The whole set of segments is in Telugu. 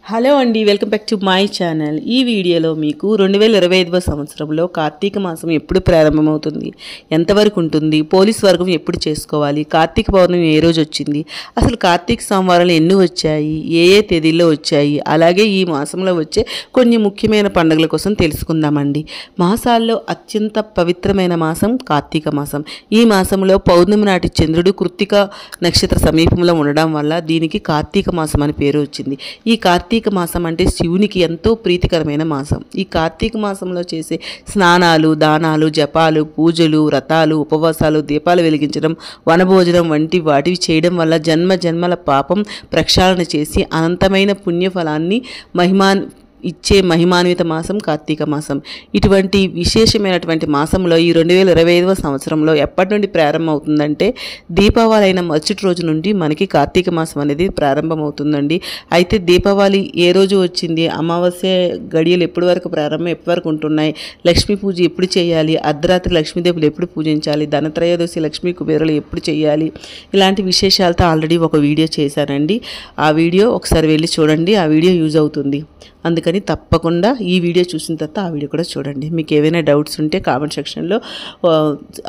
హలో అండి, welcome back to my channel. ఈ వీడియోలో మీకు 2025వ సంవత్సరంలో కార్తీక మాసం ఎప్పుడు ప్రారంభమవుతుంది, ఎంతవరకు ఉంటుంది, పోలీస్ వర్గం ఎప్పుడు చేసుకోవాలి, కార్తీక పౌర్ణమి ఏ రోజు వచ్చింది, అసలు కార్తీక సోమవారాలు ఎన్ని వచ్చాయి, ఏ ఏ తేదీల్లో వచ్చాయి, అలాగే ఈ మాసంలో వచ్చే కొన్ని ముఖ్యమైన పండుగల కోసం తెలుసుకుందామండి. మాసాల్లో అత్యంత పవిత్రమైన మాసం కార్తీక మాసం. ఈ మాసంలో పౌర్ణమి నాటి చంద్రుడు కృత్తిక నక్షత్ర సమీపంలో ఉండడం వల్ల దీనికి కార్తీక మాసం అని పేరు వచ్చింది. ఈ కార్తీక మాసం అంటే శివునికి ఎంతో ప్రీతికరమైన మాసం. ఈ కార్తీక మాసంలో చేసే స్నానాలు, దానాలు, జపాలు, పూజలు, వ్రతాలు, ఉపవాసాలు, దీపాలు వెలిగించడం, వనభోజనం వంటి వాటివి చేయడం వల్ల జన్మ జన్మల పాపం ప్రక్షాళన చేసి అనంతమైన పుణ్యఫలాన్ని ఇచ్చే మహిమాన్విత మాసం కార్తీక మాసం. ఇటువంటి విశేషమైనటువంటి మాసంలో ఈ 2025వ సంవత్సరంలో ఎప్పటి నుండి ప్రారంభమవుతుందంటే దీపావళి అయిన మరుసటి రోజు నుండి మనకి కార్తీక మాసం అనేది ప్రారంభమవుతుందండి. అయితే దీపావళి ఏ రోజు వచ్చింది, అమావాస్య గడియలు ఎప్పటి వరకు ప్రారంభం, ఎప్పటి వరకు ఉంటున్నాయి, లక్ష్మీ పూజ ఎప్పుడు చేయాలి, అర్ధరాత్రి లక్ష్మీదేవులు ఎప్పుడు పూజించాలి, ధనత్రయోదశి లక్ష్మీ కుబేరులు ఎప్పుడు చేయాలి, ఇలాంటి విశేషాలతో ఆల్రెడీ ఒక వీడియో చేశానండి. ఆ వీడియో ఒకసారి వెళ్ళి చూడండి, ఆ వీడియో యూజ్ అవుతుంది. అందుకని తప్పకుండా ఈ వీడియో చూసిన తర్వాత ఆ వీడియో కూడా చూడండి. మీకు ఏవైనా డౌట్స్ ఉంటే కామెంట్ సెక్షన్లో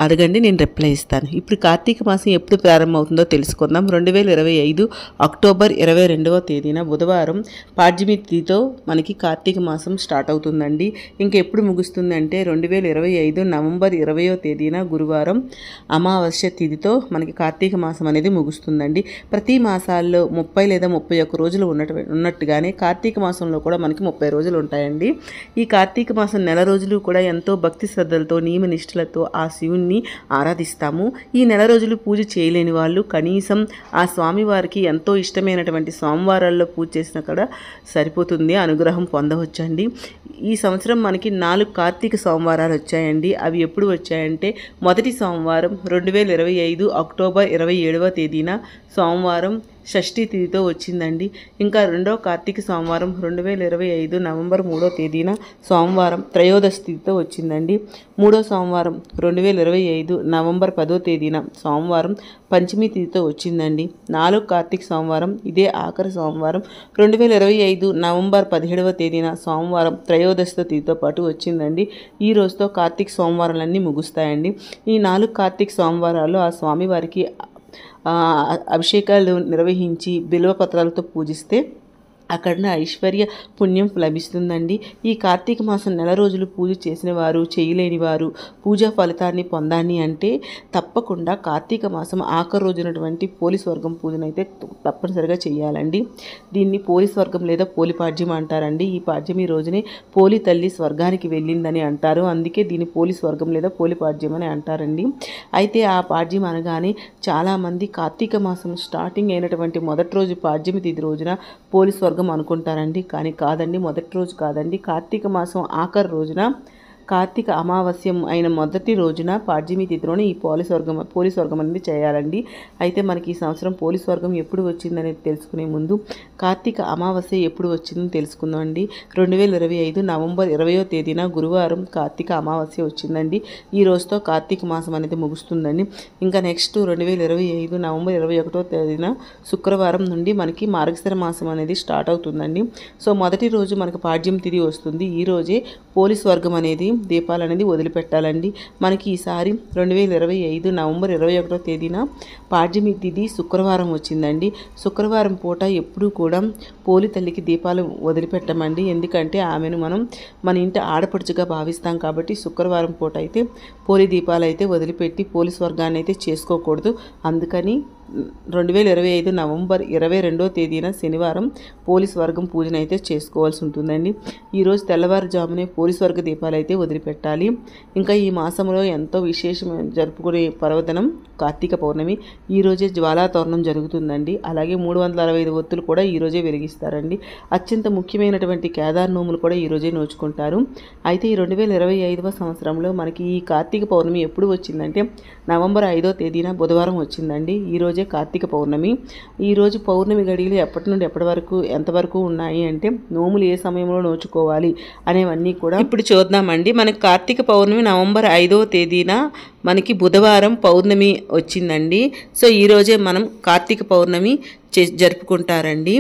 అడగండి, నేను రిప్లై ఇస్తాను. ఇప్పుడు కార్తీక మాసం ఎప్పుడు ప్రారంభమవుతుందో తెలుసుకుందాం. 2025 అక్టోబర్ 22వ తేదీన బుధవారం పాడ్యమి తిథితో మనకి కార్తీక మాసం స్టార్ట్ అవుతుందండి. ఇంకా ఎప్పుడు ముగుస్తుందంటే 2025 నవంబర్ 20వ తేదీన గురువారం అమావాస్య తిథితో మనకి కార్తీక మాసం అనేది ముగుస్తుందండి. ప్రతి మాసాల్లో 30 లేదా 31 రోజులు ఉన్నట్టుగానే కార్తీక మాసంలో కూడా మనకి 30 రోజులు ఉంటాయండి. ఈ కార్తీక మాసం నెల రోజులు కూడా ఎంతో భక్తి శ్రద్ధలతో నియమ నిష్ఠలతో ఆ శివుణ్ణి ఆరాధిస్తాము. ఈ నెల రోజులు పూజ చేయలేని వాళ్ళు కనీసం ఆ స్వామివారికి ఎంతో ఇష్టమైనటువంటి సోమవారాల్లో పూజ చేసినా కూడా సరిపోతుంది, అనుగ్రహం పొందవచ్చండి. ఈ సంవత్సరం మనకి 4 కార్తీక సోమవారాలు వచ్చాయండి. అవి ఎప్పుడు వచ్చాయంటే మొదటి సోమవారం 2025 అక్టోబర్ 27వ తేదీన సోమవారం షష్ఠీ తిథితో వచ్చిందండి. ఇంకా రెండో కార్తీక సోమవారం 2025 నవంబర్ 3వ తేదీన సోమవారం త్రయోదశి తిథితో వచ్చిందండి. మూడో సోమవారం 2025 నవంబర్ 10వ తేదీన సోమవారం పంచమి తిథితో వచ్చిందండి. 4 కార్తీక సోమవారం ఇదే ఆఖరి సోమవారం 2025 నవంబర్ 17వ తేదీన సోమవారం త్రయోదశి తిథితో పాటు వచ్చిందండి. ఈ రోజుతో కార్తీక సోమవారాలన్నీ ముగుస్తాయండి. ఈ 4 కార్తీక సోమవారాలు ఆ స్వామివారికి అభిషేకాలు నిర్వహించి బిల్వపత్రాలతో పూజిస్తే అక్కడ ఐశ్వర్య పుణ్యం లభిస్తుందండి. ఈ కార్తీక మాసం నెల రోజులు పూజ చేసిన వారు, చేయలేని వారు పూజా ఫలితాన్ని పొందాలి అంటే తప్పకుండా కార్తీక మాసం ఆఖరి రోజునటువంటి పోలీస్ వర్గం పూజనైతే తప్పనిసరిగా చేయాలండి. దీన్ని పోలీస్ వర్గం లేదా పోలి పాడ్యం అంటారండి. ఈ పాడ్యం ఈ రోజునే పోలి తల్లి స్వర్గానికి వెళ్ళిందని అంటారు. అందుకే దీన్ని పోలీస్ వర్గం లేదా పోలి పాడ్యం అని అంటారండి. అయితే ఆ పాడ్యం అనగానే చాలామంది కార్తీక మాసం స్టార్టింగ్ అయినటువంటి మొదటి రోజు పాడ్యమి తిథి రోజున పోలీస్ వర్గం అనుకుంటారండి. కానీ కాదండి, మొదటి రోజు కాదండి. కార్తీక మాసం ఆఖరి రోజున కార్తీక అమావాస్యం అయిన మొదటి రోజున పాడ్యమి తిథిలోనే ఈ పోలీస్ వర్గం అనేది చేయాలండి. అయితే మనకి ఈ సంవత్సరం పోలీస్ వర్గం ఎప్పుడు వచ్చిందనేది తెలుసుకునే ముందు కార్తీక అమావాస్య ఎప్పుడు వచ్చిందని తెలుసుకుందాం అండి. 2025 నవంబర్ 20వ తేదీన గురువారం కార్తీక అమావాస్య వచ్చిందండి. ఈ రోజుతో కార్తీక మాసం అనేది ముగుస్తుందండి. ఇంకా నెక్స్ట్ 2025 నవంబర్ 21వ తేదీన శుక్రవారం నుండి మనకి మార్గశిర మాసం అనేది స్టార్ట్ అవుతుందండి. సో మొదటి రోజు మనకి పాడ్యం తిథి వస్తుంది. ఈ రోజే పోలీస్ వర్గం అనేది దీపాలు అనేది వదిలిపెట్టాలండి. మనకి ఈసారి 2025 నవంబర్ 21వ తేదీన పాడ్యమి తిథి శుక్రవారం వచ్చిందండి. శుక్రవారం పూట ఎప్పుడూ కూడా పోలి తల్లికి దీపాలు వదిలిపెట్టమండి. ఎందుకంటే ఆమెను మనం మన ఇంటి ఆడపడుచుగా భావిస్తాం కాబట్టి శుక్రవారం పూట అయితే పోలి దీపాలు అయితే వదిలిపెట్టి పోలీస్ వర్గాన్ని అయితే చేసుకోకూడదు. అందుకని 2025 నవంబర్ 22వ తేదీన శనివారం పోలీస్ వర్గం పూజనైతే చేసుకోవాల్సి ఉంటుందండి. ఈరోజు తెల్లవారుజామునే పోలీస్ వర్గ దీపాలు అయితే వదిలిపెట్టాలి. ఇంకా ఈ మాసంలో ఎంతో విశేషమైన జరుపుకునే పర్వదినం కార్తీక పౌర్ణమి. ఈరోజే జ్వాలాతోరణం జరుగుతుందండి. అలాగే 365 ఒత్తులు కూడా ఈరోజే వెలిగిస్తారండి. అత్యంత ముఖ్యమైనటువంటి కేదార్ నోములు కూడా ఈరోజే నోచుకుంటారు. అయితే ఈ 2025వ సంవత్సరంలో మనకి ఈ కార్తీక పౌర్ణమి ఎప్పుడు వచ్చిందంటే నవంబర్ 5వ తేదీన బుధవారం వచ్చిందండి. ఈరోజు కార్తీక పౌర్ణమి. ఈరోజు పౌర్ణమి గడియలు ఎప్పటి నుండి ఎప్పటి వరకు ఎంతవరకు ఉన్నాయి అంటే నోములు ఏ సమయంలో నోచుకోవాలి అనేవన్నీ కూడా ఇప్పుడు చూద్దామండి. మనకి కార్తీక పౌర్ణమి నవంబర్ 5వ తేదీన మనకి బుధవారం పౌర్ణమి వచ్చిందండి. సో ఈరోజే మనం కార్తీక పౌర్ణమి జరుపుకుంటారండి.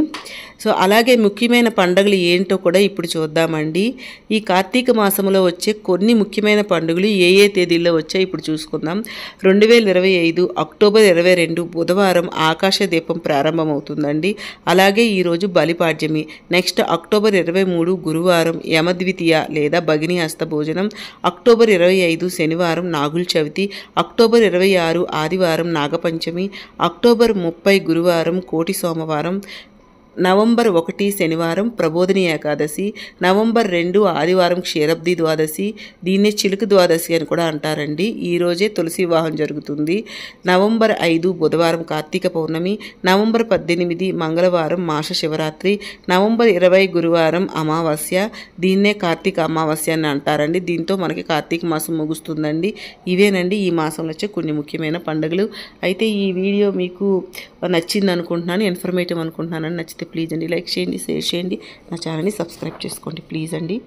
సో అలాగే ముఖ్యమైన పండుగలు ఏంటో కూడా ఇప్పుడు చూద్దామండి. ఈ కార్తీక మాసంలో వచ్చే కొన్ని ముఖ్యమైన పండుగలు ఏ ఏ తేదీల్లో వచ్చాయి ఇప్పుడు చూసుకుందాం. 2025 అక్టోబర్ 22 బుధవారం ఆకాశ దీపం ప్రారంభమవుతుందండి. అలాగే ఈరోజు బలిపాడ్యమి. నెక్స్ట్ అక్టోబర్ 23 గురువారం యమద్వితీయ లేదా భగిని హస్త భోజనం. అక్టోబర్ 25 శనివారం నాగుల చవితి. అక్టోబర్ 26 ఆదివారం నాగపంచమి. అక్టోబర్ 30 గురువారం కోటి సోమవారం. నవంబర్ 1 శనివారం ప్రబోధిని ఏకాదశి. నవంబర్ 2 ఆదివారం క్షీరబ్ది ద్వాదశి. దీన్నే చిలుక ద్వాదశి అని కూడా అంటారండి. ఈరోజే తులసి వివాహం జరుగుతుంది. నవంబర్ 5 బుధవారం కార్తీక పౌర్ణమి. నవంబర్ 18 మంగళవారం మాస శివరాత్రి. నవంబర్ 20 గురువారం అమావాస్య. దీన్నే కార్తీక అమావాస్య అని అంటారండి. దీంతో మనకి కార్తీక మాసం ముగుస్తుందండి. ఇవేనండి ఈ మాసంలో వచ్చే కొన్ని ముఖ్యమైన పండుగలు. అయితే ఈ వీడియో మీకు నచ్చింది అనుకుంటున్నాను, ఇన్ఫర్మేటివ్ అనుకుంటున్నాను. నచ్చితే ప్లీజ్ అండి లైక్ చేయండి, షేర్ చేయండి, నా ఛానల్ని సబ్స్క్రైబ్ చేసుకోండి ప్లీజ్ అండి.